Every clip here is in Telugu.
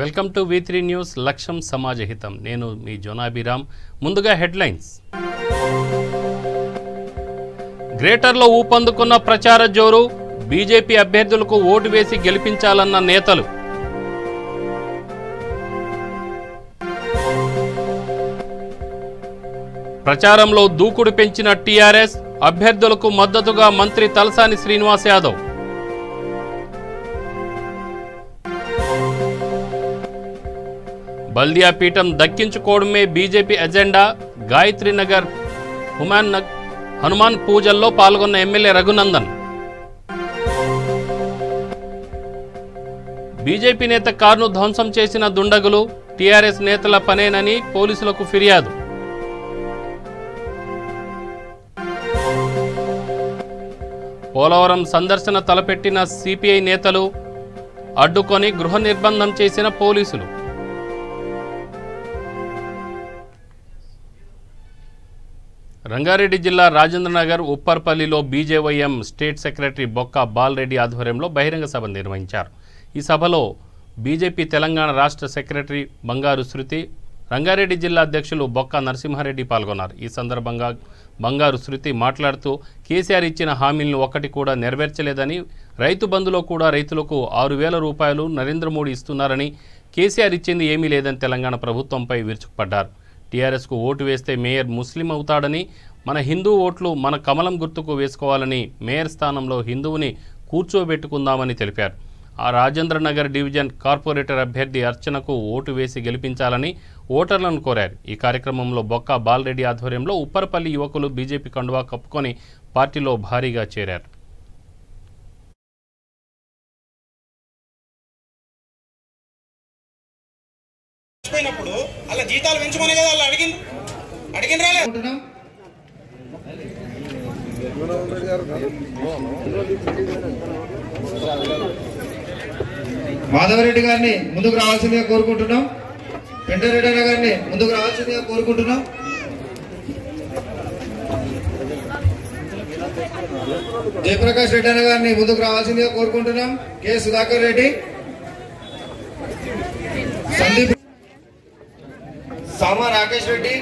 వెల్కమ్ టు V3 న్యూస్ లక్ష్యం సమాజహితం. నేను మీ జోనాభిరామ్. ముందుగా హెడ్లైన్స్. గ్రేటర్లో ఊపందుకున్న ప్రచార జోరు. బీజేపీ అభ్యర్థులకు ఓటు వేసి గెలిపించాలన్న నేతలు. ప్రచారంలో దూకుడు పెంచిన టీఆర్ఎస్. అభ్యర్థులకు మద్దతుగా మంత్రి తలసాని శ్రీనివాస్ యాదవ్. బల్దియా పీఠం దక్కించుకోవడమే బీజేపీ ఎజెండా. గాయత్రీనగర్ హనుమాన్ పూజల్లో పాల్గొన్న ఎమ్మెల్యే రఘునందన్. బీజేపీ నేత కారును ధ్వంసం చేసిన దుండగులు. టీఆర్ఎస్ నేతల పనేనని పోలీసులకు ఫిర్యాదు. పోలవరం సందర్శన తలపెట్టిన సిపిఐ నేతలు. అడ్డుకొని గృహ నిర్బంధం చేసిన పోలీసులు. రంగారెడ్డి జిల్లా రాజేంద్రనగర్ ఉప్పర్పల్లిలో బీజేవైఎం స్టేట్ సెక్రటరీ బొక్క బాలరెడ్డి ఆధ్వర్యంలో బహిరంగ సభ నిర్వహించారు. ఈ సభలో బీజేపీ తెలంగాణ రాష్ట్ర సెక్రటరీ బంగారు శృతి, రంగారెడ్డి జిల్లా అధ్యక్షులు బొక్క నరసింహారెడ్డి పాల్గొన్నారు. ఈ సందర్భంగా బంగారు శృతి మాట్లాడుతూ కేసీఆర్ ఇచ్చిన హామీలను ఒక్కటి కూడా నెరవేర్చలేదని, రైతు బంధులో కూడా రైతులకు 6,000 రూపాయలు నరేంద్ర మోడీ ఇస్తున్నారని, కేసీఆర్ ఇచ్చింది ఏమీ లేదని తెలంగాణ ప్రభుత్వంపై విరుచుకుపడ్డారు. టీఆర్ఎస్కు ఓటు వేస్తే మేయర్ ముస్లిం అవుతాడని, మన హిందూ ఓట్లు మన కమలం గుర్తుకు వేసుకోవాలని, మేయర్ స్థానంలో హిందువుని కూర్చోబెట్టుకుందామని తెలిపారు. ఆ రాజేంద్రనగర్ డివిజన్ కార్పొరేటర్ అభ్యర్థి అర్చనకు ఓటు వేసి గెలిపించాలని ఓటర్లను కోరారు. ఈ కార్యక్రమంలో బొక్క బాలరెడ్డి ఆధ్వర్యంలో ఉప్పరపల్లి యువకులు బీజేపీ కండువా కప్పుకొని పార్టీలో భారీగా చేరారు. అలా జీతాలు పెంచమని కదా వాళ్ళు అడిగిన మాధవరెడ్డి గారిని ముందుకు రావాల్సిందిగా కోరుకుంటున్నాం. వెంకటరెడ్డి అన్న గారిని ముందుకు రావాల్సిందిగా కోరుకుంటున్నాం. జయప్రకాష్ రెడ్డి అన్న గారిని ముందుకు రావాల్సిందిగా కోరుకుంటున్నాం. కె సుధాకర్ రెడ్డి, సందీప్, సామా రాకేష్ రెడ్డి,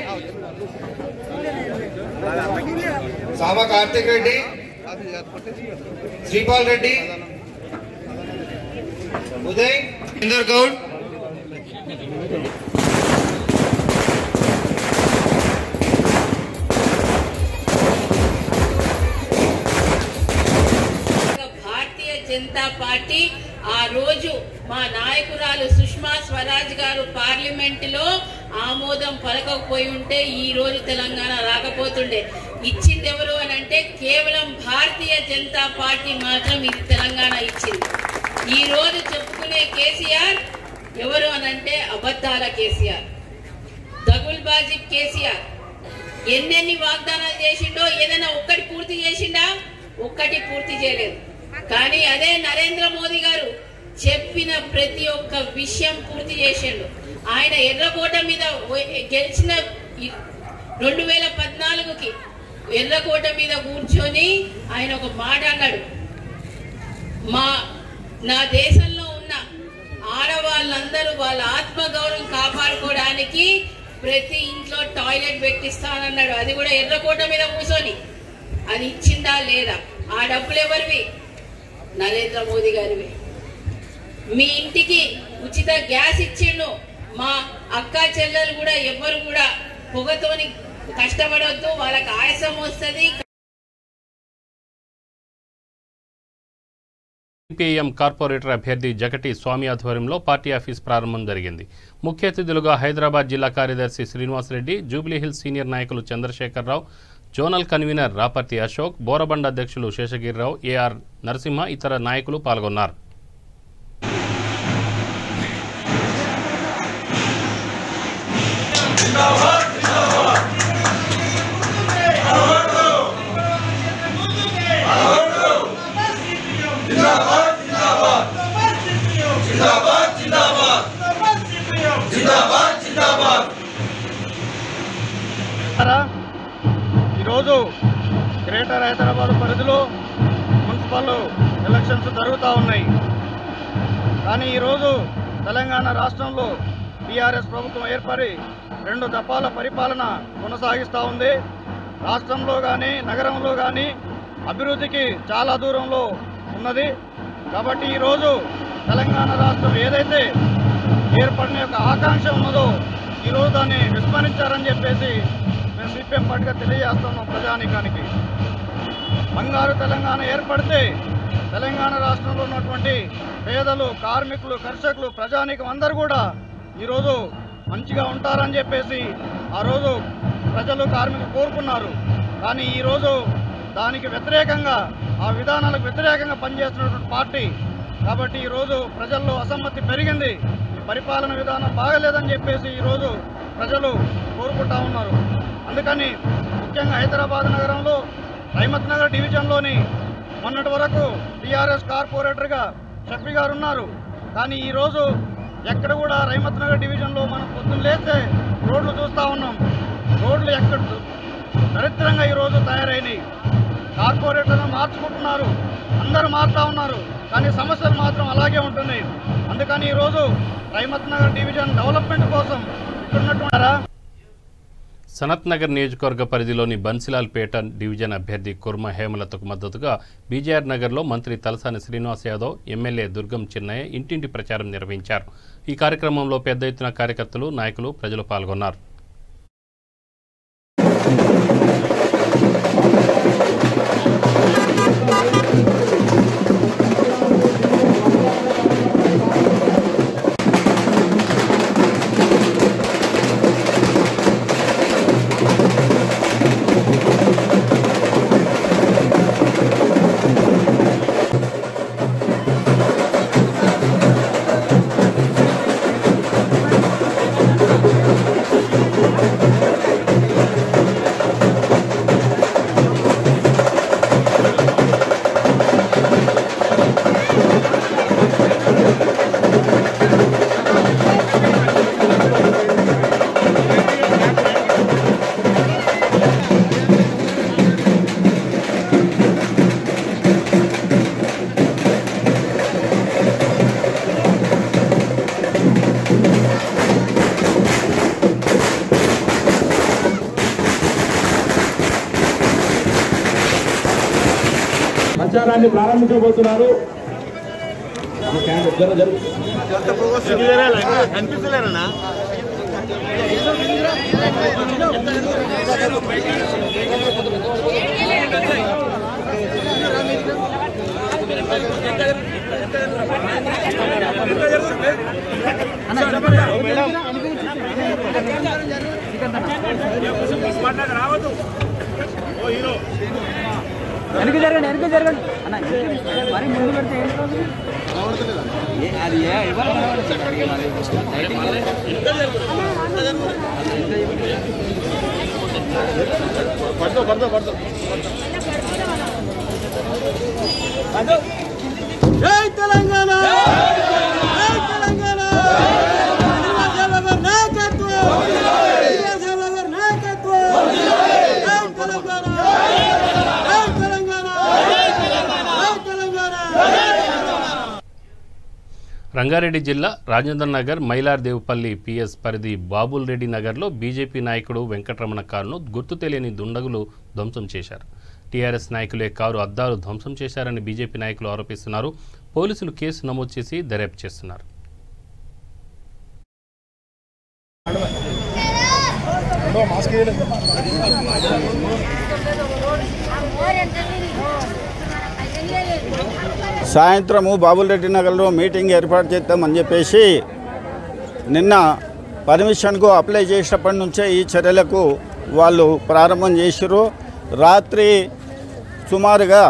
సామా కార్తిక్ రెడ్డి, శ్రీపాల్ రెడ్డి, ఉదయ్, ఇందర్ గౌడ్, భారతీయ జనతా పార్టీ ఆ రోజు మా నాయకురాలు సుష్మా స్వరాజ్ గారు పార్లమెంటులో ఆమోదం పలకకపోయి ఉంటే ఈ రోజు తెలంగాణ రాకపోతుండే. ఇచ్చింది ఎవరు అని అంటే కేవలం భారతీయ జనతా పార్టీ మాత్రం ఇది తెలంగాణ ఇచ్చింది. ఈ రోజు చెప్పుకునే కేసీఆర్ ఎవరు అనంటే అబద్ధాల కేసీఆర్, దగుల్బాజీ కేసీఆర్. ఎన్నెన్ని వాగ్దానాలు చేసిండో ఏదైనా ఒక్కటి పూర్తి చేసిండా? ఒక్కటి పూర్తి చేయలేదు. కానీ అదే నరేంద్ర మోదీ గారు చెప్పిన ప్రతి ఒక్క విషయం పూర్తి చేసిండు. ఆయన ఎర్రకోట మీద గెలిచిన 2014కి ఎర్రకోట మీద కూర్చొని ఆయన ఒక మాట అన్నాడు, నా దేశంలో ఉన్న ఆడవాళ్ళందరూ వాళ్ళ ఆత్మగౌరవం కాపాడుకోవడానికి ప్రతి ఇంట్లో టాయిలెట్ పెట్టిస్తానన్నాడు. అది కూడా ఎర్రకోట మీద కూర్చొని. అది ఇచ్చిందా లేదా? ఆ డబ్బులు ఎవరివి? నరేంద్ర మోదీ గారివి. మీ ఇంటికి ఉచిత గ్యాస్ ఇచ్చిండు. మా అక్క చెల్లెలు కూడా ఎవరు కూడా పొగతోని కష్టపడవద్దు, వాళ్ళకి ఆయాసం వస్తుంది. సిపిఐఎం కార్పొరేటర్ అభ్యర్థి జగటి స్వామి ఆధ్వర్యంలో పార్టీ ఆఫీస్ ప్రారంభం జరిగింది. ముఖ్య అతిథులుగా హైదరాబాద్ జిల్లా కార్యదర్శి శ్రీనివాసరెడ్డి, జూబ్లీహిల్స్ సీనియర్ నాయకులు చంద్రశేఖరరావు, జోనల్ కన్వీనర్ రాపర్తి అశోక్, బోరబండ అధ్యక్షులు శేషగిరిరావు, ఏఆర్ నరసింహ ఇతర నాయకులు పాల్గొన్నారు. ఈరోజు గ్రేటర్ హైదరాబాద్ పరిధిలో మున్సిపల్ ఎలక్షన్స్ జరుగుతూ ఉన్నాయి. కానీ ఈరోజు తెలంగాణ రాష్ట్రంలో టీఆర్ఎస్ ప్రభుత్వం ఏర్పడి 2 దఫాల పరిపాలన కొనసాగిస్తూ ఉంది. రాష్ట్రంలో కానీ నగరంలో కానీ అభివృద్ధికి చాలా దూరంలో ఉన్నది. కాబట్టి ఈరోజు తెలంగాణ రాష్ట్రం ఏదైతే ఏర్పడిన యొక్క ఆకాంక్ష ఉన్నదో ఈరోజు దాన్ని విస్మరించారని చెప్పేసి మేము సిపిఎం పార్టీగా తెలియజేస్తున్నాం ప్రజానీకానికి. బంగారు తెలంగాణ ఏర్పడితే తెలంగాణ రాష్ట్రంలో ఉన్నటువంటి పేదలు, కార్మికులు, కర్షకులు, ప్రజానీకం అందరూ కూడా ఈరోజు మంచిగా ఉంటారని చెప్పేసి ఆ రోజు ప్రజలు, కార్మికులు కోరుకున్నారు. కానీ ఈరోజు దానికి వ్యతిరేకంగా, ఆ విధానాలకు వ్యతిరేకంగా పనిచేస్తున్నటువంటి పార్టీ. కాబట్టి ఈరోజు ప్రజల్లో అసమ్మతి పెరిగింది. పరిపాలన విధానం బాగలేదని చెప్పేసి ఈరోజు ప్రజలు కోరుకుంటా ఉన్నారు. అందుకని ముఖ్యంగా హైదరాబాద్ నగరంలో రైమత్ నగర్ డివిజన్లోని మొన్నటి వరకు టీఆర్ఎస్ కార్పొరేటర్గా షఫీ గారు ఉన్నారు. కానీ ఈరోజు ఎక్కడ కూడా రైమత్ నగర్ డివిజన్లో మనం పొద్దున్న లేస్తే రోడ్లు చూస్తూ ఉన్నాం. రోడ్లు ఎక్కడ దరిద్రంగా ఈరోజు తయారైనాయి. కార్పొరేటర్లను మార్చుకుంటున్నారు, అందరూ మారుతూ ఉన్నారు, కానీ సమస్యలు మాత్రం అలాగే ఉంటున్నాయి. అందుకని ఈరోజు రైమత్ నగర్ డివిజన్ డెవలప్మెంట్ కోసం ఇక్కడున్నటువంటి సనత్ నగర్ నియోజకవర్గ పరిధిలోని బన్సిలాల్పేట డివిజన్ అభ్యర్థి కుర్మ హేమలతకు మద్దతుగా బీజేఆర్ నగర్లో మంత్రి తలసాని శ్రీనివాస్ యాదవ్, ఎమ్మెల్యే దుర్గం చిన్నయ్య ఇంటింటి ప్రచారం నిర్వహించారు. ఈ కార్యక్రమంలో పెద్ద ఎత్తున కార్యకర్తలు, నాయకులు, ప్రజలు పాల్గొన్నారు. ప్రచారాన్ని ప్రారంభించబోతున్నారు. వెనక జరగండి అన్న, మరి ముందు పెడితే అది జై తెలంగాణ, జై తెలంగాణ, రంగారెడ్డి జిల్లా రాజేంద్ర నగర్, మైలార్దేవుపల్లి పిఎస్ పరిధి బాబుల్ రెడ్డి నగర్లో బీజేపీ నాయకుడు వెంకటరమణ కారును గుర్తు తెలియని దుండగులు ధ్వంసం చేశారు. టీఆర్ఎస్ నాయకులే కారు అద్దాలు ధ్వంసం చేశారని బీజేపీ నాయకులు ఆరోపిస్తున్నారు. పోలీసులు కేసు నమోదు చేసి దర్యాప్తు చేస్తున్నారు. సాయంత్రము బాబుల్ రెడ్డి నగర్లో మీటింగ్ ఏర్పాటు చేద్దామని చెప్పేసి నిన్న పర్మిషన్కు అప్లై చేసినప్పటి నుంచే ఈ చర్యలకు వాళ్ళు ప్రారంభం చేశారు. రాత్రి సుమారుగా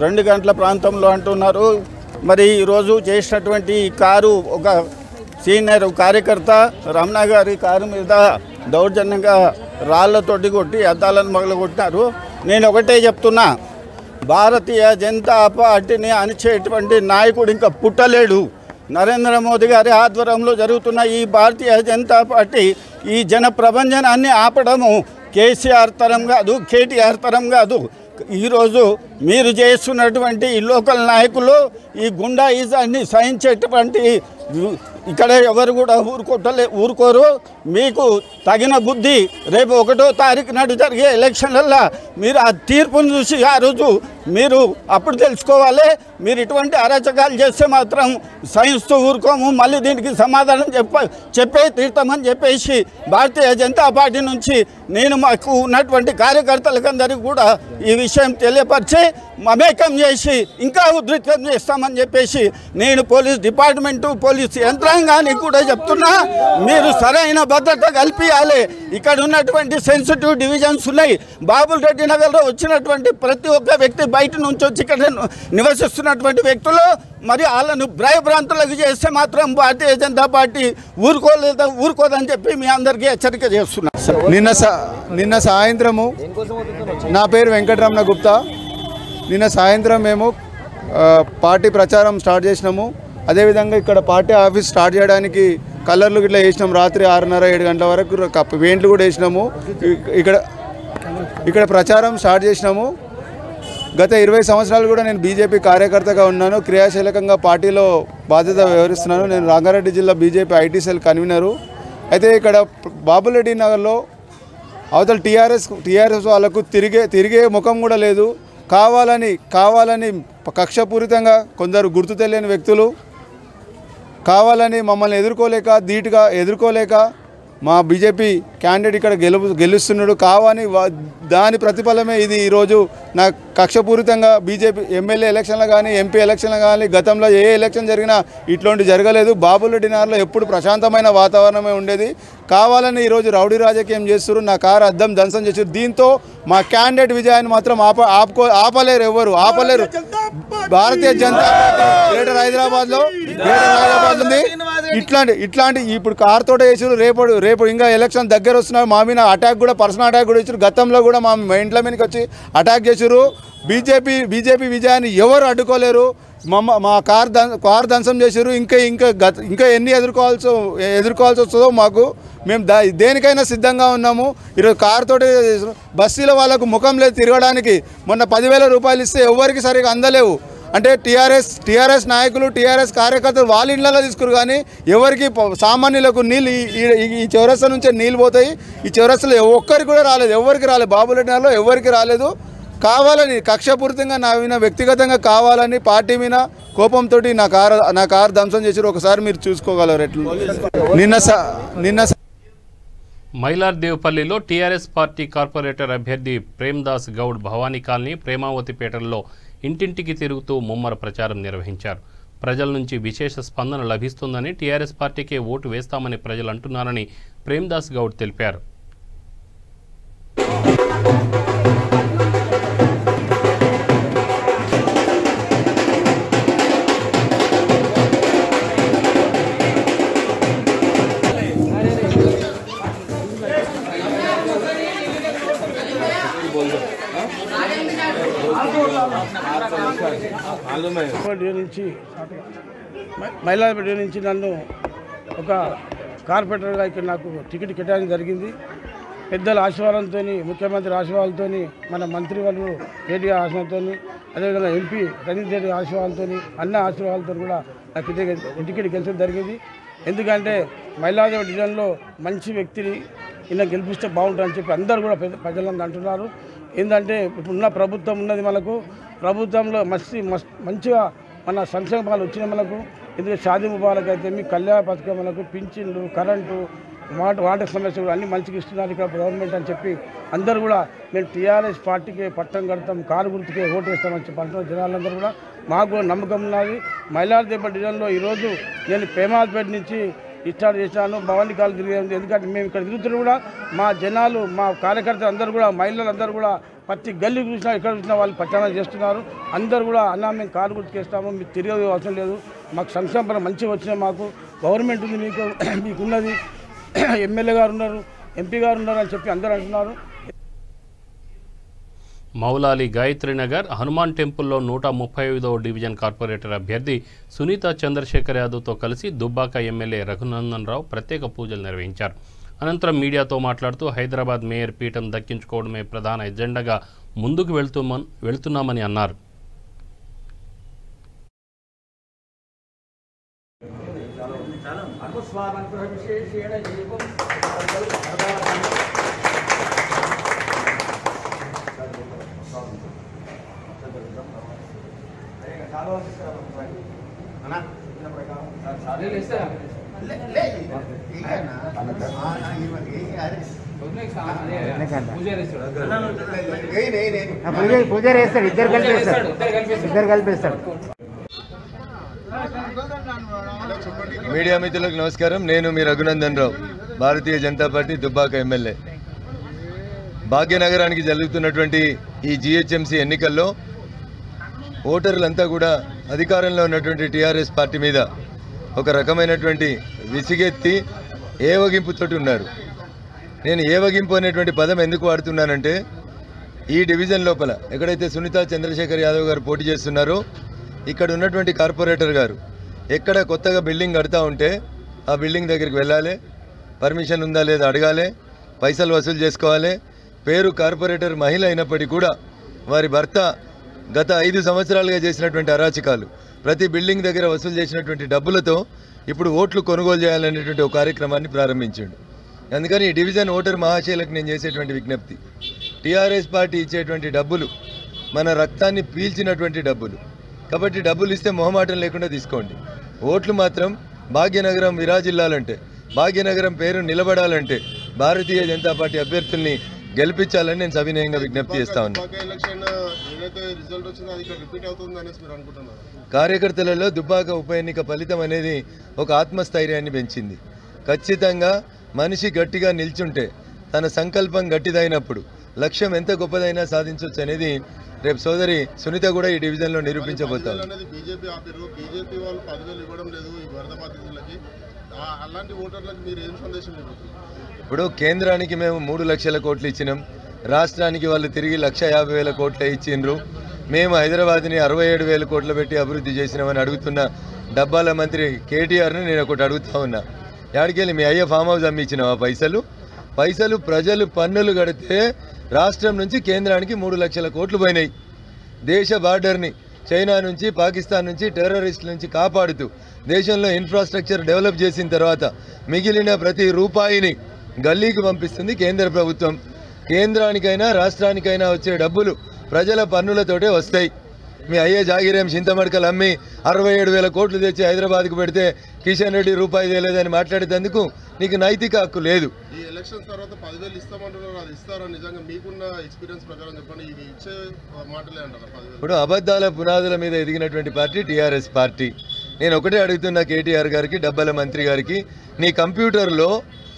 2 గంటల ప్రాంతంలో అంటున్నారు. మరి ఈరోజు చేసినటువంటి ఈ కారు ఒక సీనియర్ కార్యకర్త రమణ గారి కారు మీద దౌర్జన్యంగా రాళ్లతోటి కొట్టి అద్దాలను మగలగొట్టినారు. నేను ఒకటే చెప్తున్నా, భారతీయ జనతా పార్టీని అణిచేటువంటి నాయకుడు ఇంకా పుట్టలేడు. నరేంద్ర మోదీ గారి ఆధ్వర్యంలో జరుగుతున్న ఈ భారతీయ జనతా పార్టీ ఈ జన ప్రపంచనాన్ని ఆపడము కేసీఆర్ తరం కాదు, కేటీఆర్ తరం కాదు. ఈరోజు మీరు చేస్తున్నటువంటి ఈ లోకల్ నాయకులు ఈ గుండాయిజాన్ని సహించేటువంటి ఇక్కడ ఎవరు కూడా ఊరుకోరు. మీకు తగిన బుద్ధి రేపు 1వ తారీఖు నాడు జరిగే ఎలక్షన్లల్లో మీరు ఆ తీర్పును చూసి ఆ రోజు మీరు అప్పుడు తెలుసుకోవాలి. మీరు ఇటువంటి అరాచకాలు చేస్తే మాత్రం సైన్స్తో ఊరుకోము, మళ్ళీ దీనికి సమాధానం చెప్పే తీర్థమని చెప్పేసి భారతీయ జనతా పార్టీ నుంచి నేను మాకు ఉన్నటువంటి కార్యకర్తలకందరికీ కూడా ఈ విషయం తెలియపరిచి మమేకం చేసి ఇంకా ఉధృతం చేస్తామని చెప్పేసి నేను పోలీస్ డిపార్ట్మెంటు పోలీస్ యంత్రాంగానికి కూడా చెప్తున్నా. మీరు సరైన భద్రత కల్పించాలి. ఇక్కడ ఉన్నటువంటి సెన్సిటివ్ డివిజన్స్ ఉన్నాయి. బాబుల్ రెడ్డి నగర్లో వచ్చినటువంటి ప్రతి ఒక్క వ్యక్తి బయట నుంచి వచ్చి ఇక్కడ నివసిస్తున్నటువంటి వ్యక్తులు మరి వాళ్ళను భయభ్రాంతులకు చేస్తే మాత్రం భారతీయ జనతా పార్టీ ఊరుకోదని చెప్పి మీ అందరికీ హెచ్చరిక చేస్తున్నా. నిన్న సాయంత్రము నా పేరు వెంకటరమణ గుప్తా. నిన్న సాయంత్రం మేము పార్టీ ప్రచారం స్టార్ట్ చేసినాము. అదేవిధంగా ఇక్కడ పార్టీ ఆఫీస్ స్టార్ట్ చేయడానికి కలర్లు ఇట్లా వేసినాము. రాత్రి 6:30-7 గంటల వరకు పెయింట్లు కూడా వేసినాము. ఇక్కడ ప్రచారం స్టార్ట్ చేసినాము. గత 20 సంవత్సరాలు కూడా నేను బీజేపీ కార్యకర్తగా ఉన్నాను. క్రియాశీలకంగా పార్టీలో బాధ్యత వ్యవహరిస్తున్నాను. నేను రంగారెడ్డి జిల్లా బీజేపీ ఐటీ సెల్ కన్వీనరు. అయితే ఇక్కడ బాబుల్ రెడ్డి నగర్లో అవతల టీఆర్ఎస్ వాళ్ళకు తిరిగే ముఖం కూడా లేదు. కావాలని కక్షపూరితంగా కొందరు గుర్తు తెలియని వ్యక్తులు కావాలని మమ్మల్ని ధీటుగా ఎదుర్కోలేక మా బీజేపీ క్యాండిడేట్ ఇక్కడ గెలుస్తున్నాడు కావాలని దాని ప్రతిఫలమే ఇది. ఈరోజు నా కక్షపూరితంగా బీజేపీ ఎమ్మెల్యే ఎలక్షన్లు కానీ ఎంపీ ఎలక్షన్లు కానీ గతంలో ఏ ఎలక్షన్ జరిగినా ఇట్లాంటి జరగలేదు. బాబుల్ రెడ్డి నగర్లో ఎప్పుడు ప్రశాంతమైన వాతావరణమే ఉండేది. కావాలని ఈరోజు రౌడీ రాజకీయం చేస్తారు. నా కారు అద్దం ధ్వంసం చేస్తారు. దీంతో మా క్యాండిడేట్ విజయాన్ని మాత్రం ఆపలేరు. ఎవరు ఆపలేరు. భారతీయ జనతా పార్టీ గ్రేటర్ హైదరాబాద్లో ఉంది. ఇట్లాంటి ఇప్పుడు కార్ తోట చేసారు. రేపు ఇంకా ఎలక్షన్ దగ్గర వస్తున్నారు. మా మీద అటాక్ కూడా పర్సనల్ అటాక్ కూడా ఇచ్చారు. గతంలో కూడా మా ఇంట్లో మీదకి వచ్చి అటాక్ చేశారు. బీజేపీ విజయాన్ని ఎవరు అడ్డుకోలేరు. మా కార్ ధ్వంసం చేశారు. ఇంకా ఎన్ని ఎదుర్కోవాల్సి వస్తుందో మాకు మేము దేనికైనా సిద్ధంగా ఉన్నాము. ఈరోజు కార్ తోటి బస్సీల వాళ్ళకు ముఖం లేదు తిరగడానికి. మొన్న 10,000 రూపాయలు ఇస్తే ఎవరికి సరిగా అందలేవు. అంటే టీఆర్ఎస్ నాయకులు టీఆర్ఎస్ కార్యకర్తలు వాళ్ళ ఇళ్లలో తీసుకురు కానీ ఎవరికి సామాన్యులకు నీళ్ళు ఈ చౌరస్తా నుంచే నీళ్ళు పోతాయి. ఈ చౌరస్తాలో ఒక్కరికి కూడా రాలేదు. ఎవరికి రాలేదు. బాబుల్ రెడ్డి నగర్లో ఎవరికి రాలేదు. కావాలని కక్షపూరితంగా నా మీద వ్యక్తిగతంగా కావాలని పార్టీ మీద కోపంతో నా కారు ధ్వంసం చేసారు. ఒకసారి మీరు చూసుకోగలరు. నిన్న మైలార్దేవ్పల్లిలో టీఆర్ఎస్ పార్టీ కార్పొరేటర్ అభ్యర్థి ప్రేమ్దాస్ గౌడ్ భవానీ కాలనీ ప్రేమావతిపేటల్లో ఇంటింటికి తిరుగుతూ ముమ్మర ప్రచారం నిర్వహించారు. ప్రజల నుంచి విశేష స్పందన లభిస్తుందని, టీఆర్ఎస్ పార్టీకే ఓటు వేస్తామని ప్రజలు అంటున్నారని ప్రేమ్దాస్ గౌడ్ తెలిపారు. మైలార్పేట నుంచి నన్ను ఒక కార్పొరేటర్గా ఇక్కడ నాకు టికెట్ కేటాయించడం జరిగింది. పెద్దల ఆశీర్వాదంతో, ముఖ్యమంత్రి ఆశీర్వాదంతో, మన మంత్రి వాళ్ళు కేటీఆర్ ఆశీర్వాదంతో, అదేవిధంగా ఎంపీ రంజిత్ రెడ్డి ఆశీర్వాదంతో, అన్న ఆశీర్వాదాలతో కూడా నాకు టికెట్ గెలిచడం జరిగింది. ఎందుకంటే మైలార్పేట డివిజన్లో మంచి వ్యక్తిని ఇలా గెలిపిస్తే బాగుంటుందని చెప్పి అందరూ కూడా ప్రజలందరూ అంటున్నారు. ఏంటంటే ఇప్పుడున్న ప్రభుత్వం ఉన్నది, మనకు ప్రభుత్వంలో మంచిగా మన సంక్షేమాలు వచ్చినాయి మనకు. ఎందుకంటే షాదీ ముబారక్ అయితే మీ కళ్యాణ పథకం మనకు పింఛన్లు, కరెంటు, వాటర్ సమస్యలు అన్నీ మంచిగా ఇస్తున్నారు ఇక్కడ గవర్నమెంట్ అని చెప్పి అందరూ కూడా మేము టీఆర్ఎస్ పార్టీకి పట్టం కడతాం, కారు గుర్తుకే ఓటు వేస్తామని చెప్పి అంటున్న జనాలందరూ కూడా మాకు నమ్మకం ఉన్నది. మైలార్పేట డివిజన్లో ఈరోజు నేను ప్రేమావతిపేట నుంచి స్టార్ట్ చేశాను. భవానీ కాలు తిరిగాను. ఎందుకంటే మేము ఇక్కడ తిరుగుతున్నా కూడా మా జనాలు, మా కార్యకర్తలు అందరూ కూడా, మహిళలు అందరూ కూడా ప్రతి గల్లీ చూసినా ఎక్కడ చూసినా వాళ్ళు ప్రచారం చేస్తున్నారు. అందరూ కూడా అన్నా మేము కారు గుర్తుకేస్తాము, మీకు తిరిగే అవసరం లేదు, మాకు సంక్షేమ మంచిగా వచ్చినాయి, మాకు గవర్నమెంట్ ఉంది, మీకున్నది, ఎమ్మెల్యే గారు ఉన్నారు, ఎంపీ గారు ఉన్నారు అని చెప్పి అందరూ అంటున్నారు. మౌలాలి గాయత్రీనగర్ హనుమాన్ టెంపుల్లో 135వ డివిజన్ కార్పొరేటర్ అభ్యర్థి సునీత చంద్రశేఖర్ యాదవ్తో కలిసి దుబ్బాక ఎమ్మెల్యే రఘునందన్ రావు ప్రత్యేక పూజలు నిర్వహించారు. అనంతరం మీడియాతో మాట్లాడుతూ హైదరాబాద్ మేయర్ పీఠం దక్కించుకోవడమే ప్రధాన ఎజెండాగా ముందుకు వెళ్తున్నామని అన్నారు. విశేషేణ జీవం పూజారి వేస్తాడు, ఇద్దరు కలిపేస్తాడు. మీడియా మిత్రులకు నమస్కారం. నేను మీ రఘునందన్ రావు, భారతీయ జనతా పార్టీ దుబ్బాక ఎమ్మెల్యే. భాగ్యనగరానికి జరుగుతున్నటువంటి ఈ జిహెచ్ఎంసీ ఎన్నికల్లో ఓటర్లంతా కూడా అధికారంలో ఉన్నటువంటి టీఆర్ఎస్ పార్టీ మీద ఒక రకమైనటువంటి విసిగెత్తి ఏవగింపుతోటి ఉన్నారు. నేను ఏవగింపు అనేటువంటి పదం ఎందుకు వాడుతున్నానంటే, ఈ డివిజన్ లోపల ఎక్కడైతే సునీతా చంద్రశేఖర్ యాదవ్ గారు పోటీ చేస్తున్నారో ఇక్కడ ఉన్నటువంటి కార్పొరేటర్ గారు ఎక్కడ కొత్తగా బిల్డింగ్ కడతా ఉంటే ఆ బిల్డింగ్ దగ్గరికి వెళ్ళాలి, పర్మిషన్ ఉందా లేదా అడగాలి, పైసలు వసూలు చేసుకోవాలి. పేరు కార్పొరేటర్ మహిళ అయినప్పటికీ కూడా వారి భర్త గత 5 సంవత్సరాలుగా చేసినటువంటి అరాచకాలు, ప్రతి బిల్డింగ్ దగ్గర వసూలు చేసినటువంటి డబ్బులతో ఇప్పుడు ఓట్లు కొనుగోలు చేయాలనేటువంటి ఒక కార్యక్రమాన్ని ప్రారంభించాడు. అందుకని ఈ డివిజన్ ఓటర్ మహాశైలకు నేను చేసేటువంటి విజ్ఞప్తి, టీఆర్ఎస్ పార్టీ ఇచ్చేటువంటి డబ్బులు మన రక్తాన్ని పీల్చినటువంటి డబ్బులు కాబట్టి డబ్బులు ఇస్తే మొహమాటం లేకుండా తీసుకోండి. ఓట్లు మాత్రం భాగ్యనగరం విరాజిల్లాలంటే, భాగ్యనగరం పేరు నిలబడాలంటే భారతీయ జనతా పార్టీ అభ్యర్థుల్ని గెలిపించాలని నేను సవినయంగా విజ్ఞప్తి చేస్తా ఉన్నాను. కార్యకర్తలలో దుబ్బాక ఉప ఎన్నిక ఫలితం అనేది ఒక ఆత్మస్థైర్యాన్ని పెంచింది. ఖచ్చితంగా మనిషి గట్టిగా నిల్చుంటే, తన సంకల్పం గట్టిదైనప్పుడు లక్ష్యం ఎంత గొప్పదైనా సాధించవచ్చు అనేది రేపు సోదరి సునీత కూడా ఈ డివిజన్లో నిరూపించబోతారు. ఇప్పుడు కేంద్రానికి మేము 3 లక్షల కోట్లు ఇచ్చినాం, రాష్ట్రానికి వాళ్ళు తిరిగి 1,50,000 కోట్లు ఇచ్చిండ్రు. మేము హైదరాబాద్ని 67,000 కోట్లు పెట్టి అభివృద్ధి చేసినామని అడుగుతున్న డబ్బాల మంత్రి కేటీఆర్ని నేను ఒకటి అడుగుతా ఉన్నా, యాడికెళ్ళి మీ అయ్య ఫామ్ హౌస్ అమ్మించినావా? పైసలు ప్రజలు పన్నులు కడితే రాష్ట్రం నుంచి కేంద్రానికి 3 లక్షల కోట్లు పోయినాయి. దేశ బార్డర్ని చైనా నుంచి, పాకిస్తాన్ నుంచి, టెర్రరిస్టుల నుంచి కాపాడుతూ దేశంలో ఇన్ఫ్రాస్ట్రక్చర్ డెవలప్ చేసిన తర్వాత మిగిలిన ప్రతి రూపాయిని గల్లీకి పంపిస్తుంది కేంద్ర ప్రభుత్వం. కేంద్రానికైనా రాష్ట్రానికైనా వచ్చే డబ్బులు ప్రజల పన్నులతోటే వస్తాయి. మీ అయ్యే జాగిరేం చింతమడకలు అమ్మి 67,000 కోట్లు తెచ్చి హైదరాబాద్కు పెడితే కిషన్ రెడ్డి రూపాయి తేలేదని మాట్లాడేందుకు నీకు నైతిక హక్కు లేదు. ఈ ఎలక్షన్స్ తర్వాత 10,000 ఇస్తామంటున్నారు, అది ఇస్తారా? నిజంగా మీకున్న ఎక్స్పీరియన్స్ ప్రకారం చెప్పండి, ఇవి ఇచ్చే మాటలే అంటారా 10,000? ఇప్పుడు అబద్ధాల పునాదుల మీద ఎదిగినటువంటి పార్టీ టీఆర్ఎస్ పార్టీ. నేను ఒకటే అడుగుతున్నా కేటీఆర్ గారికి, డబ్బాల మంత్రి గారికి, నీ కంప్యూటర్లో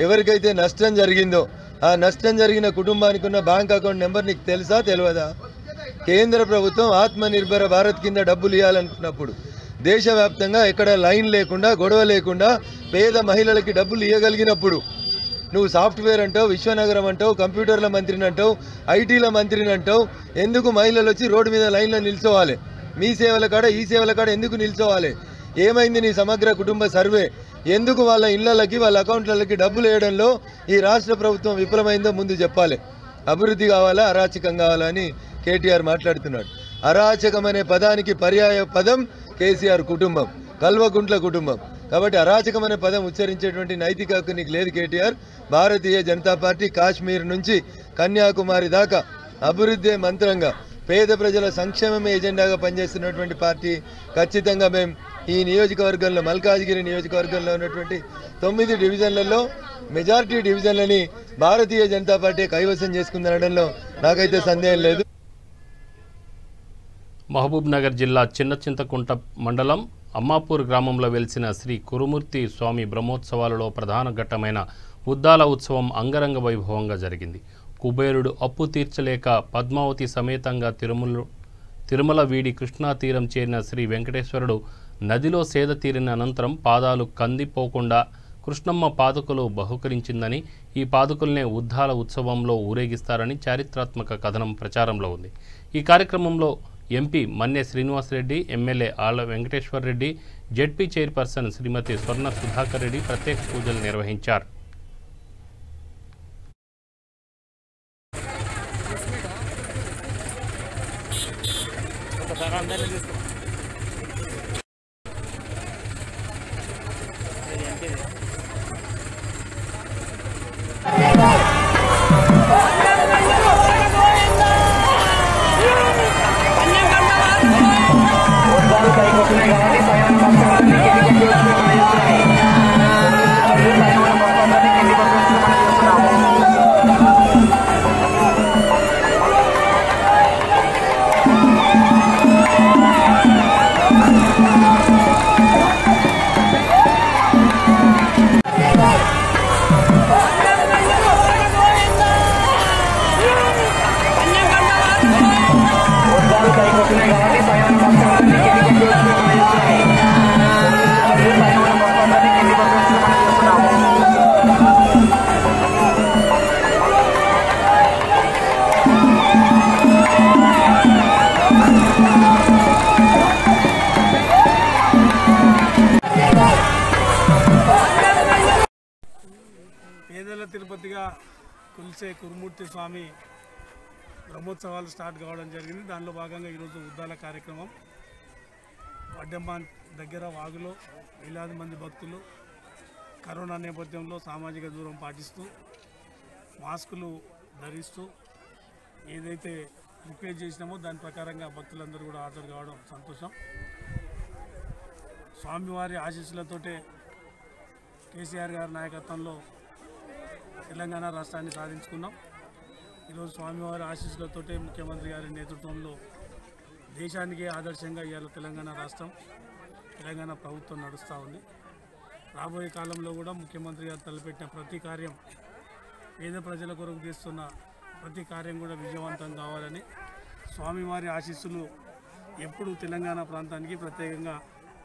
ఎవరికైతే నష్టం జరిగిందో ఆ నష్టం జరిగిన కుటుంబానికి ఉన్న బ్యాంక్ అకౌంట్ నెంబర్ నీకు తెలుసా తెలియదా? కేంద్ర ప్రభుత్వం ఆత్మనిర్భర భారత్ కింద డబ్బులు ఇవ్వాలనుకున్నప్పుడు దేశవ్యాప్తంగా ఎక్కడ లైన్ లేకుండా, గొడవ లేకుండా పేద మహిళలకి డబ్బులు ఇవ్వగలిగినప్పుడు నువ్వు సాఫ్ట్వేర్ అంటావు, విశ్వనగరం అంటావు, కంప్యూటర్ల మంత్రిని అంటావు, ఐటీల మంత్రిని అంటావు. ఎందుకు మహిళలు వచ్చి రోడ్డు మీద లైన్లో నిల్చోవాలి? మీ సేవల కాడ ఈ సేవల కాడ ఎందుకు నిల్చోవాలి? ఏమైంది నీ సమగ్ర కుటుంబ సర్వే? ఎందుకు వాళ్ళ ఇళ్లకి వాళ్ళ అకౌంట్లకి డబ్బులు వేయడంలో ఈ రాష్ట్ర ప్రభుత్వం విఫలమైందో ముందు చెప్పాలి. అభివృద్ధి కావాలా, అరాచకం కావాలా అని కేటీఆర్ మాట్లాడుతున్నాడు. అరాచకం అనే పదానికి పర్యాయ పదం కేసీఆర్ కుటుంబం, కల్వకుంట్ల కుటుంబం. కాబట్టి అరాచకం అనే పదం ఉచ్చరించేటువంటి నైతిక హక్కు నీకు లేదు కేటీఆర్. భారతీయ జనతా పార్టీ కాశ్మీర్ నుంచి కన్యాకుమారి దాకా అభివృద్ధి మంత్రంగా, పేద ప్రజల సంక్షేమమే ఎజెండాగా పనిచేస్తున్నటువంటి పార్టీ. ఖచ్చితంగా మేము ఈ నియోజకవర్గంలో, మల్కాజ్గిరి నియోజకవర్గంలో ఉన్నటువంటి 9 డివిజన్లలో మెజారిటీ డివిజన్లని భారతీయ జనతా పార్టీ కైవసం చేసుకుందనడంలో నాకైతే సందేహం లేదు. మహబూబ్ నగర్ జిల్లా చిన్న చింతకుంట మండలం అమ్మాపూర్ గ్రామంలో వెలిసిన శ్రీ కురుమూర్తి స్వామి బ్రహ్మోత్సవాలలో ప్రధాన ఘట్టమైన ఉద్దాల ఉత్సవం అంగరంగ వైభవంగా జరిగింది. కుబేరుడు అప్పు తీర్చలేక పద్మావతి సమేతంగా తిరుమల వీడి కృష్ణా తీరం చేరిన శ్రీ వెంకటేశ్వరుడు నదిలో సేద తీరిన అనంతరం పాదాలు కందిపోకుండా కృష్ణమ్మ పాదుకలు బహుకరించిందని, ఈ పాదుకల్నే ఉద్దాల ఉత్సవంలో ఊరేగిస్తారని చారిత్రాత్మక కథనం ప్రచారంలో ఉంది. ఈ కార్యక్రమంలో ఎంపీ మన్నె శ్రీనివాసరెడ్డి, ఎమ్మెల్యే ఆళ్ల వెంకటేశ్వర్ రెడ్డి, జెడ్పీ చైర్పర్సన్ శ్రీమతి స్వర్ణ సుధాకర్ రెడ్డి ప్రత్యేక పూజలు నిర్వహించారు. వస్తున్నాయి కాబట్టి పైన భక్తులందరినీ కిందికి పంపిస్తున్నాయి. పైన భక్తులందరినీ కిందికి పంపిస్తున్నాం మనం చూస్తున్నాము. పేదల తిరుపతిగా కొలిసే కురుమూర్తి స్వామి బ్రహ్మోత్సవాలు స్టార్ట్ కావడం జరిగింది. దానిలో భాగంగా ఈరోజు ఉద్దాల కార్యక్రమం. వడ్డెమ్మ దగ్గర వాగులో వేలాది మంది భక్తులు కరోనా నేపథ్యంలో సామాజిక దూరం పాటిస్తూ మాస్కులు ధరిస్తూ ఏదైతే రిక్వెస్ట్ చేసినామో దాని ప్రకారంగా భక్తులందరూ కూడా హాజరు కావడం సంతోషం. స్వామివారి ఆశీస్సులతోటే కేసీఆర్ గారి నాయకత్వంలో తెలంగాణ రాష్ట్రాన్ని సాధించుకున్నాం. ఈరోజు స్వామివారి ఆశీస్సులతోటే ముఖ్యమంత్రి గారి నేతృత్వంలో దేశానికే ఆదర్శంగా ఇవాళ తెలంగాణ రాష్ట్రం, తెలంగాణ ప్రభుత్వం నడుస్తూ ఉంది. రాబోయే కాలంలో కూడా ముఖ్యమంత్రి గారు తలపెట్టిన ప్రతి కార్యం, పేద ప్రజల కొరకు చేస్తున్న ప్రతి కార్యం కూడా విజయవంతం కావాలని, స్వామివారి ఆశీస్సులు ఎప్పుడు తెలంగాణ ప్రాంతానికి ప్రత్యేకంగా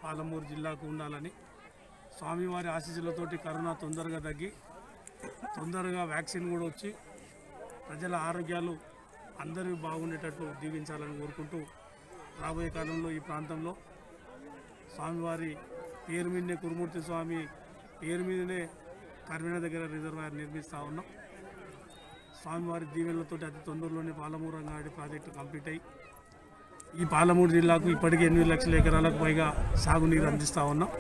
పాలమూరు జిల్లాకు ఉండాలని, స్వామివారి ఆశీస్సులతోటి కరోనా తొందరగా తగ్గి తొందరగా వ్యాక్సిన్ కూడా వచ్చి ప్రజల ఆరోగ్యాలు అందరూ బాగుండేటట్టు దీవించాలని కోరుకుంటూ రాబోయే కాలంలో ఈ ప్రాంతంలో స్వామివారి పేరు మీదనే కురుమూర్తి స్వామి పేరు మీదనే కర్మిన దగ్గర రిజర్వాయర్ నిర్మిస్తూ ఉన్నాం. స్వామివారి దీవెనలతో అతి తొందరలోనే పాలమూరు రంగారెడ్డి ప్రాజెక్టు కంప్లీట్ అయ్యి ఈ పాలమూరు జిల్లాకు ఇప్పటికే 8 లక్షల ఎకరాలకు పైగా సాగునీరు అందిస్తూ ఉన్నాం.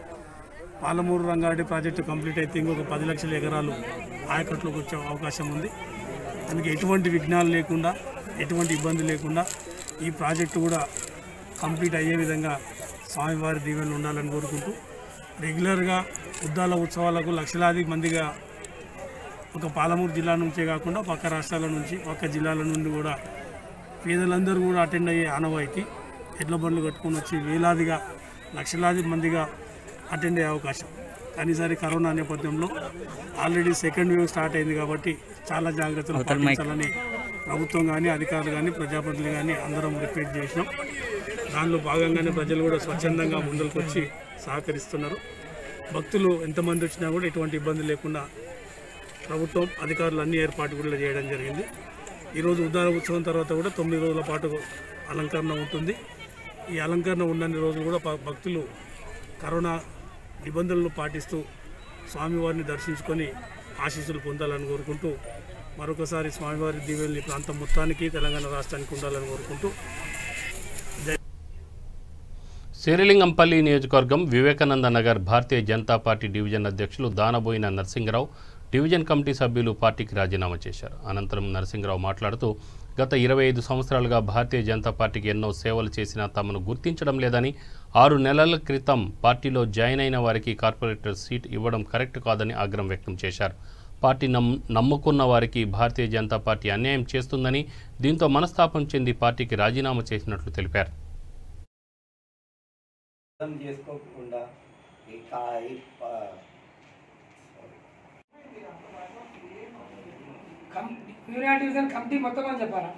పాలమూరు రంగారెడ్డి ప్రాజెక్టు కంప్లీట్ అయితే ఇంకొక 10 లక్షల ఎకరాలు ఆయకట్లోకి వచ్చే అవకాశం ఉంది. దానికి ఎటువంటి విఘ్నాలు లేకుండా, ఎటువంటి ఇబ్బంది లేకుండా ఈ ప్రాజెక్టు కూడా కంప్లీట్ అయ్యే విధంగా స్వామివారి దీవెనలు ఉండాలని కోరుకుంటూ రెగ్యులర్గా ఉద్దాల ఉత్సవాలకు లక్షలాది మందిగా ఒక పాలమూరు జిల్లా నుంచే కాకుండా పక్క రాష్ట్రాల నుంచి, పక్క జిల్లాల నుండి కూడా పేదలందరూ కూడా అటెండ్ అయ్యే ఆనవాయితీ. ఎడ్ల బండ్లు కట్టుకొని వచ్చి వేలాదిగా లక్షలాది మందిగా అటెండ్ అయ్యే అవకాశం. కానీ ఈసారి కరోనా నేపథ్యంలో ఆల్రెడీ సెకండ్ వేవ్ స్టార్ట్ అయింది కాబట్టి చాలా జాగ్రత్తలు పాటించాలని ప్రభుత్వం కానీ, అధికారులు కానీ, ప్రజాప్రతినిధులు కానీ అందరం రిక్వెస్ట్ చేసినాం. దానిలో భాగంగానే ప్రజలు కూడా స్వచ్ఛందంగా ముందరకు వచ్చి సహకరిస్తున్నారు. భక్తులు ఎంతమంది వచ్చినా కూడా ఎటువంటి ఇబ్బంది లేకుండా ప్రభుత్వం, అధికారులు అన్ని ఏర్పాటు కూడా చేయడం జరిగింది. ఈరోజు ఉద్దాల ఉత్సవం తర్వాత కూడా 9 రోజుల పాటు అలంకరణ ఉంటుంది. ఈ అలంకరణ ఉన్నన్ని రోజులు కూడా భక్తులు కరోనా నిబంధనలు పాటిస్తూ స్వామివారిని దర్శించుకొని ఆశీస్సులు పొందాలని కోరుకుంటూ మరొకసారి స్వామివారి దీవెనలు ఈ ప్రాంతం మొత్తానికి, తెలంగాణ రాష్ట్రానికి ఉండాలని కోరుకుంటూ శేరిలింగంపల్లి నియోజకవర్గం వివేకానంద నగర్ భారతీయ జనతా పార్టీ డివిజన్ అధ్యక్షులు దానబోయిన నరసింగరావు డివిజన్ కమిటీ సభ్యులు పార్టీకి రాజీనామా చేశారు. అనంతరం నరసింగరావు మాట్లాడుతూ గత 25 సంవత్సరాలుగా భారతీయ జనతా పార్టీకి ఎన్నో సేవలు చేసినా తమను గుర్తించడం లేదని, 6 నెలల క్రితం పార్టీలో జాయిన్ అయిన వారికి కార్పొరేటర్ సీట్ ఇవ్వడం కరెక్ట్ కాదని ఆగ్రహం వ్యక్తం చేశారు. పార్టీ నమ్ముకున్న వారికి భారతీయ జనతా పార్టీ అన్యాయం చేస్తుందని, దీంతో మనస్తాపం చెంది పార్టీకి రాజీనామా చేసినట్లు తెలిపారు. కమిటీ మొత్తం అని చెప్పారా?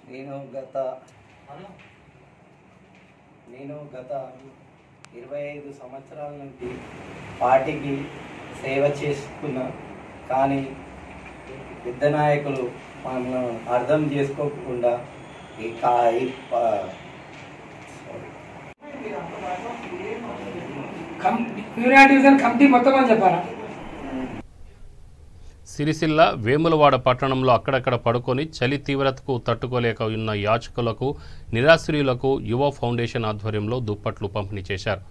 నేను గత 25 సంవత్సరాల నుండి పార్టీకి సేవ చేసుకున్నా, కానీ పెద్ద నాయకులు మనల్ని అర్థం చేసుకోకుండా కమిటీ మొత్తం అని చెప్పారా? సిరిసిల్ల వేములవాడ పట్టణంలో అక్కడక్కడ పడుకొని చలి తీవ్రతకు తట్టుకోలేక ఉన్న యాచకులకు, నిరాశ్రయులకు యువ ఫౌండేషన్ ఆధ్వర్యంలో దుప్పట్లు పంపిణీ చేశారు.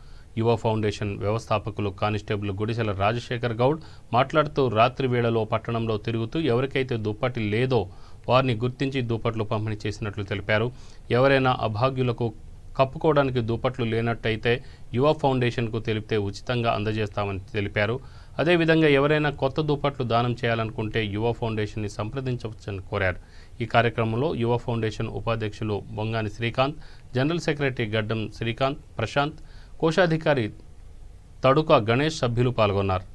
యువ ఫౌండేషన్ వ్యవస్థాపకులు కానిస్టేబుల్ గుడిసెల రాజశేఖర్ గౌడ్ మాట్లాడుతూ రాత్రి వేళలో పట్టణంలో తిరుగుతూ ఎవరికైతే దుప్పటి లేదో వారిని గుర్తించి దుప్పట్లు పంపిణీ చేసినట్లు తెలిపారు. ఎవరైనా అభాగ్యులకు కప్పుకోవడానికి దుప్పట్లు లేనట్టయితే యువ ఫౌండేషన్కు తెలిపితే ఉచితంగా అందజేస్తామని తెలిపారు. అదేవిధంగా ఎవరైనా కొత్త దుప్పట్లు దానం చేయాలనుకుంటే యువ ఫౌండేషన్ని సంప్రదించవచ్చని కోరారు. ఈ కార్యక్రమంలో యువ ఫౌండేషన్ ఉపాధ్యక్షులు బొంగాని శ్రీకాంత్, జనరల్ సెక్రటరీ గడ్డం శ్రీకాంత్, ప్రశాంత్, కోశాధికారి తడుక గణేష్ సభ్యులు పాల్గొన్నారు.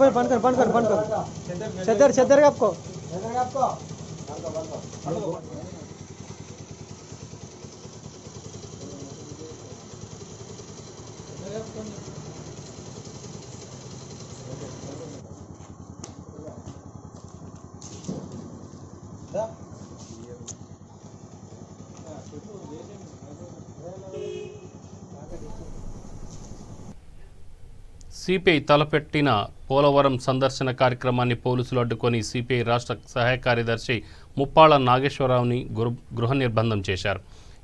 बंद कर चद्दर आपको సిపిఐ తలపెట్టిన పోలవరం సందర్శన కార్యక్రమాన్ని పోలీసులు అడ్డుకొని సిపిఐ రాష్ట్ర సహాయ కార్యదర్శి ముప్పాళ్ల నాగేశ్వరరావుని గృహ నిర్బంధం చేశారు.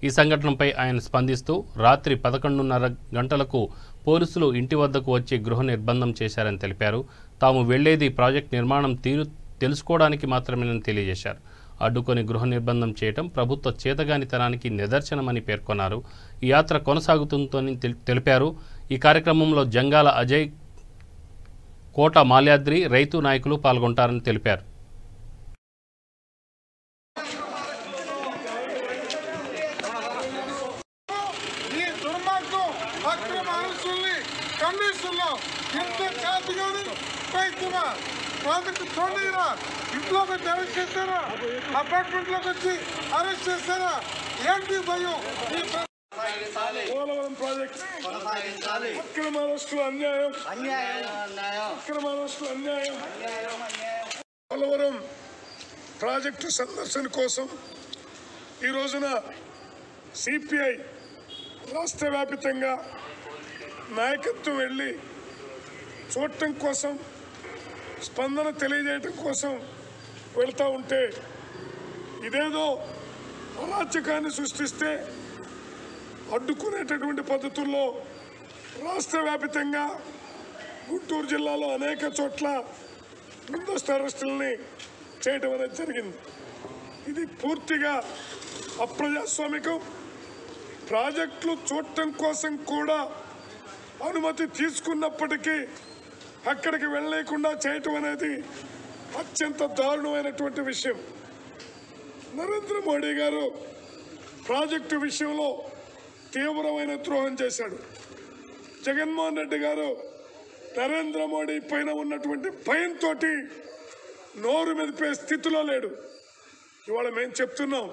ఈ సంఘటనపై ఆయన స్పందిస్తూ రాత్రి 11:30 గంటలకు పోలీసులు ఇంటి వద్దకు వచ్చి గృహ నిర్బంధం చేశారని తెలిపారు. తాము వెళ్లేది ప్రాజెక్టు నిర్మాణం తీరు తెలుసుకోవడానికి మాత్రమేనని తెలియజేశారు. అడ్డుకొని గృహ నిర్బంధం చేయడం ప్రభుత్వ చేతగానితనానికి నిదర్శనమని పేర్కొన్నారు. ఈ యాత్ర కొనసాగుతుందని తెలిపారు. ఈ కార్యక్రమంలో జంగాల అజయ్, కోట మాల్యాద్రి రైతు నాయకులు పాల్గొంటారని తెలిపారు. ప్రాజెక్టు చూడలేరా, ఇంట్లోకి వచ్చి అరెస్ట్ చేస్తారా, అపార్ట్మెంట్లోకి వచ్చి అరెస్ట్ చేస్తారా, ఏంటి భయం? పోలవరం ప్రాజెక్ట్ అక్రమ అరెస్టులు అన్యాయం, అక్రమ అరెస్టులు అన్యాయం. పోలవరం ప్రాజెక్టు సందర్శన కోసం ఈ రోజున సిపిఐ రాష్ట్ర వ్యాప్తంగా నాయకత్వం వెళ్ళి చూడటం కోసం, స్పందన తెలియజేయటం కోసం వెళ్తూ ఉంటే ఇదేదో అరాచకాన్ని సృష్టిస్తే అడ్డుకునేటటువంటి పద్ధతుల్లో రాష్ట్ర వ్యాప్తంగా గుంటూరు జిల్లాలో అనేక చోట్ల ముందస్తు అరెస్టుల్ని చేయడం అనేది జరిగింది. ఇది పూర్తిగా అప్రజాస్వామికం. ప్రాజెక్టులు చూడటం కోసం కూడా అనుమతి తీసుకున్నప్పటికీ అక్కడికి వెళ్ళలేకుండా చేయటం అనేది అత్యంత దారుణమైనటువంటి విషయం. నరేంద్ర మోడీ గారు ప్రాజెక్టు విషయంలో తీవ్రమైన ద్రోహం చేశాడు. జగన్మోహన్ రెడ్డి గారు నరేంద్ర మోడీ పైన ఉన్నటువంటి భయంతో నోరు మెదిపే స్థితిలో లేడు. ఇవాళ మేము చెప్తున్నాం,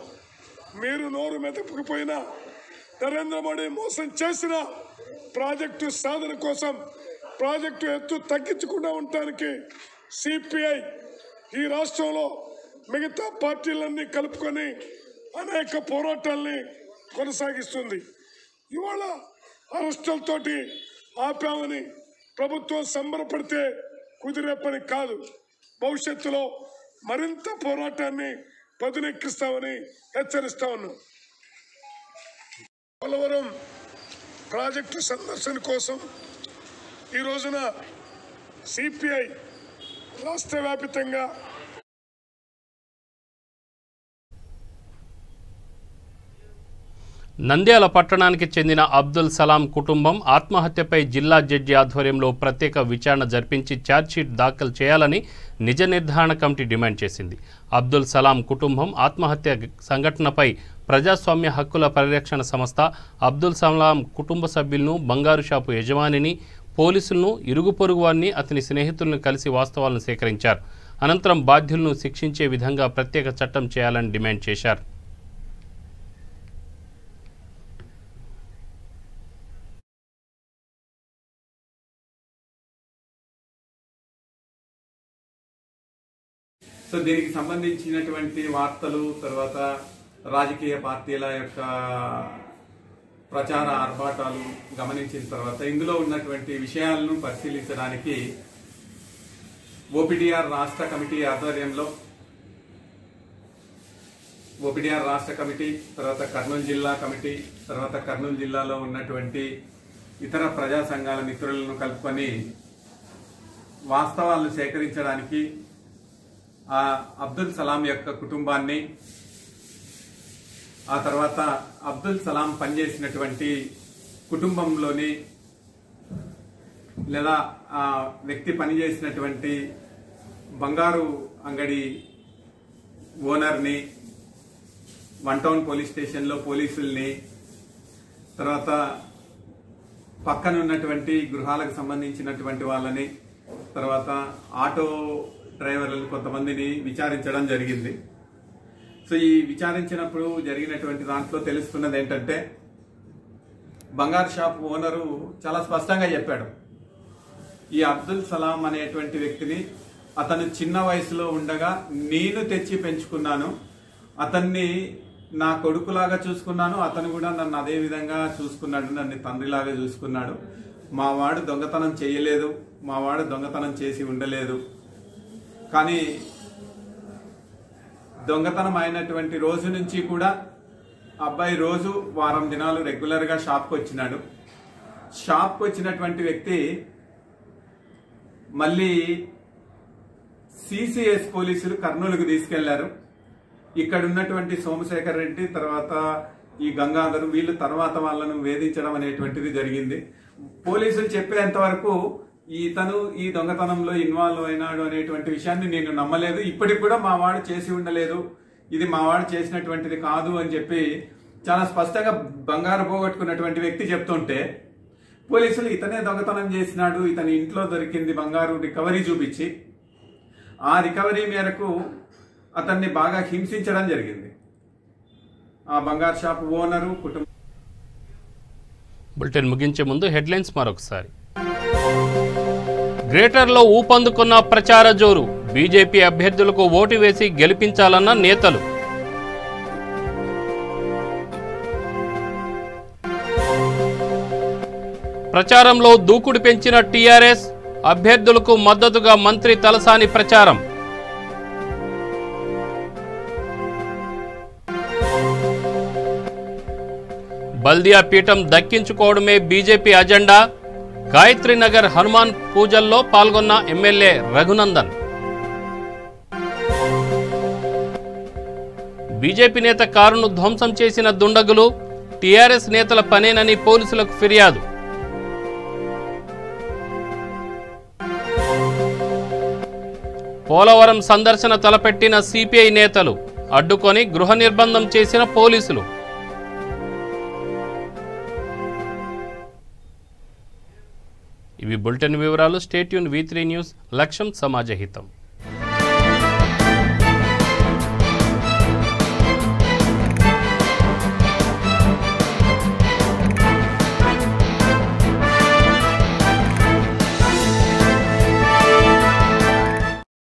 మీరు నోరు మెదపకపోయినా నరేంద్ర మోడీ మోసం చేసిన ప్రాజెక్టు సాధన కోసం, ప్రాజెక్టు ఎత్తు తగ్గించకుండా ఉండటానికి సిపిఐ ఈ రాష్ట్రంలో మిగతా పార్టీలన్నీ కలుపుకొని అనేక పోరాటాల్ని కొనసాగిస్తుంది. ఇవాళ అరెస్టులతోటి ఆపామని ప్రభుత్వం సంబరపడితే కుదిరే పని కాదు. భవిష్యత్తులో మరింత పోరాటాన్ని పదునెక్కిస్తామని హెచ్చరిస్తా ఉన్నాం. పోలవరం ప్రాజెక్టు సందర్శన కోసం ఈ రోజున సిపిఐ రాష్ట్ర వ్యాప్తంగా నంద్యాల పట్టణానికి చెందిన అబ్దుల్ సలాం కుటుంబం ఆత్మహత్యపై జిల్లా జడ్జి ఆధ్వర్యంలో ప్రత్యేక విచారణ జరిపించి ఛార్జ్షీట్ దాఖలు చేయాలని నిజ నిర్ధారణ కమిటీ డిమాండ్ చేసింది. అబ్దుల్ సలాం కుటుంబం ఆత్మహత్య సంఘటనపై ప్రజాస్వామ్య హక్కుల పరిరక్షణ సంస్థ అబ్దుల్ సలాం కుటుంబ సభ్యులను, బంగారు షాపు యజమానిని, పోలీసులను, ఇరుగు పొరుగు వారిని, అతని స్నేహితులను కలిసి వాస్తవాలను సేకరించారు. అనంతరం బాధ్యులను శిక్షించే విధంగా ప్రత్యేక చట్టం చేయాలని డిమాండ్ చేశారు. సో దీనికి సంబంధించినటువంటి వార్తలు, తర్వాత రాజకీయ పార్టీల యొక్క ప్రచార ఆర్భాటాలు గమనించిన తర్వాత ఇందులో ఉన్నటువంటి విషయాలను పరిశీలించడానికి ఓపీడీఆర్ రాష్ట్ర కమిటీ ఆధ్వర్యంలో ఓపీడీఆర్ రాష్ట్ర కమిటీ, తర్వాత కర్నూలు జిల్లా కమిటీ, తర్వాత కర్నూలు జిల్లాలో ఉన్నటువంటి ఇతర ప్రజా సంఘాల మిత్రులను కలుపుకొని వాస్తవాలను సేకరించడానికి, ఆ అబ్దుల్ సలాం యొక్క కుటుంబాన్ని, ఆ తర్వాత అబ్దుల్ సలాం పనిచేసినటువంటి కుటుంబంలోని లేదా ఆ వ్యక్తి పనిచేసినటువంటి బంగారు అంగడి ఓనర్ని, వన్ టౌన్ పోలీస్ స్టేషన్లో పోలీసుల్ని, తర్వాత పక్కన ఉన్నటువంటి గృహాలకు సంబంధించినటువంటి వాళ్ళని, తర్వాత ఆటో డ్రైవర్లను కొంతమందిని విచారించడం జరిగింది. సో ఈ విచారించినప్పుడు జరిగినటువంటి దాంట్లో తెలుస్తున్నది ఏంటంటే, బంగారు షాప్ ఓనరు చాలా స్పష్టంగా చెప్పాడు, ఈ అబ్దుల్ సలాం అనేటువంటి వ్యక్తిని అతను చిన్న వయసులో ఉండగా నేను తెచ్చి పెంచుకున్నాను, అతన్ని నా కొడుకులాగా చూసుకున్నాను, అతను కూడా నన్ను అదే విధంగా చూసుకున్నాడు, నన్ను తండ్రిలాగా చూసుకున్నాడు. మా వాడు దొంగతనం చేయలేదు, మా వాడు దొంగతనం చేసి ఉండలేదు, కానీ దొంగతనం అయినటువంటి రోజు నుంచి కూడా అబ్బాయి రోజు వారం దినాలు రెగ్యులర్గా షాప్కి వచ్చినాడు. షాప్కి వచ్చినటువంటి వ్యక్తి మళ్ళీ సిసిఎస్ పోలీసులు కర్నూలుకు తీసుకెళ్లారు. ఇక్కడ ఉన్నటువంటి సోమశేఖర్ రెడ్డి, తర్వాత ఈ గంగాధర్, వీళ్ళు తర్వాత వాళ్ళను వేధించడం అనేటువంటిది జరిగింది. పోలీసులు చెప్పేంత వరకు ఇతను ఈ దొంగతనంలో ఇన్వాల్వ్ అయినాడు అనేటువంటి విషయాన్ని నేను నమ్మలేదు. ఇప్పటికి కూడా మా వాడు చేసి ఉండలేదు, ఇది మా వాడు చేసినటువంటిది కాదు అని చెప్పి చాలా స్పష్టంగా బంగారు పోగొట్టుకున్నటువంటి వ్యక్తి చెప్తుంటే, పోలీసులు ఇతనే దొంగతనం చేసినాడు, ఇతని ఇంట్లో దొరికింది బంగారు రికవరీ చూపించి ఆ రికవరీ మేరకు అతన్ని బాగా హింసించడం జరిగింది. ఆ బంగారు షాప్ ఓనరు కుటుంబం. బులెటిన్ ముగించే ముందు హెడ్లైన్స్ మరొకసారి. గ్రేటర్లో ఊపందుకున్న ప్రచార జోరు, బీజేపీ అభ్యర్థులకు ఓటు వేసి గెలిపించాలన్న నేతలు. ప్రచారంలో దూకుడు పెంచిన టీఆర్ఎస్, అభ్యర్థులకు మద్దతుగా మంత్రి తలసాని ప్రచారం. బల్దియా పీఠం దక్కించుకోవడమే బీజేపీ అజెండా, గాయత్రీనగర్ హనుమాన్ పూజల్లో పాల్గొన్న ఎమ్మెల్యే రఘునందన్. బీజేపీ నేత కారును ధ్వంసం చేసిన దుండగులు, టీఆర్ఎస్ నేతల పనేనని పోలీసులకు ఫిర్యాదు. పోలవరం సందర్శన తలపెట్టిన సిపిఐ నేతలు, అడ్డుకొని గృహ నిర్బంధం చేసిన పోలీసులు. ఇవి బులెటిన్ వివరాలు. స్టే ట్యూన్ V3 న్యూస్, లక్ష్యం సమాజహితం.